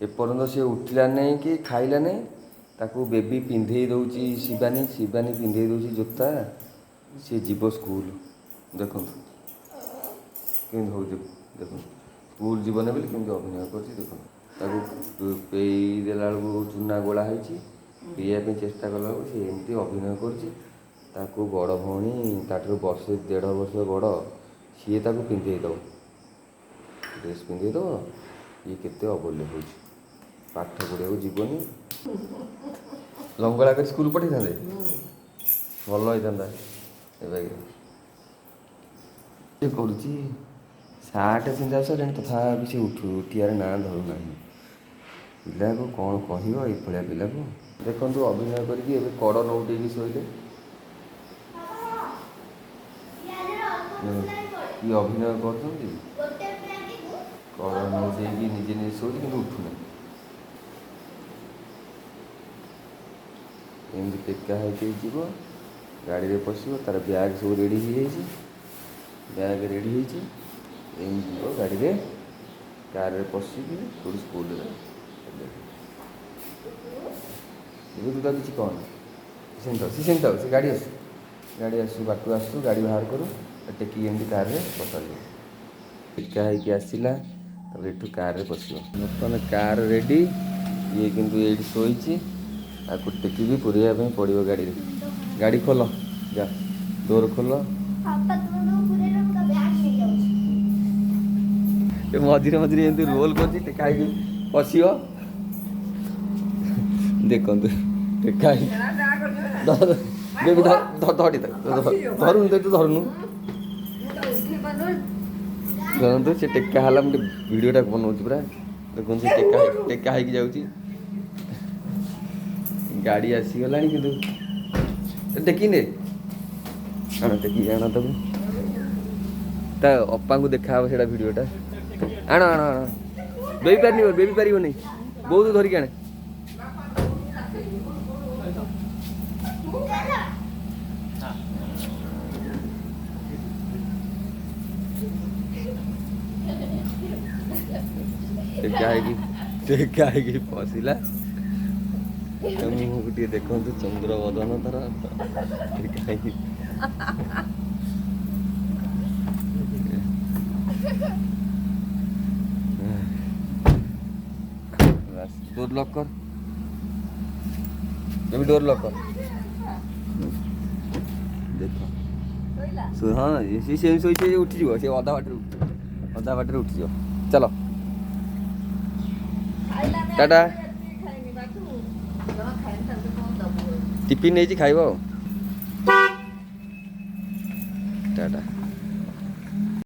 एपर्यंत सी उठला नहीं कि खाइला नहीं ताकू बेबी पिंधे दौची शिवानी शिवानी पिंधे दौची जोता सी जीव स्कूल देखो केमी हो देख स्कूल जीवन बोली केमी अभिनय कर देखो पेई देला चूना गोला होती पीवा चेष्टा कला सी एमती अभिनय कर बड़ भौणी ताठू वर्ष 1.5 वर्ष बड़ सी पिंधे दब ड्रेस पिंधे दब ये केते अबल्य हो पाठ पढ़ा जीवनी लंगड़ा कर स्कूल पठे था भल होता करुच्ची सार्ट पिंधा सर तथा से उठियार ना धरूना पिला को कौन कह ये पिला को देखु अभिनय करके कड़ नौटे शोले कि अभिनय कर कड़ नौटे निजे निजे शोचे कि उठुना एमती टेका हो गाड़ी में पशो तार बैग सब रेडी हो बैग रेडी हो गाड़ी में कार रे पशिकी थोड़ी स्कूल तू तो किसी कहना से गाड़ी आसू बाटू आसू गाड़ी बाहर करूँ टेकी एमती कार रे बसाल टेका होगी आसला एठू कार रे पशो बर्तमान कार रेडी ये किंतु ये शोची आपको टेकी पुरैया पड़ो गाड़ी खोल जा डोर खोल मझे मझे एमती रोल कर टेका पशि देखु टेका बेबी धरी धरुन तो धरुनु धरतु से टेका है मुझे भिडटा बनाऊँ पूरा देखो से टेका हो जाऊँगी गाड़ी आसीगला कि टेकिने आण टेकी आण तक ता अप्पा को देखा से भिडटा आण आण आण बेबी पार नहीं बहुत धरिक आने टेका है पशिला गोटे देखु चंद्र बदन तार डोर लॉक कर डोर लॉक कर देख हाँ से उठी सी अधा बाटर उठी चलो टाटा टिफिन नहीं खाइब टाटा।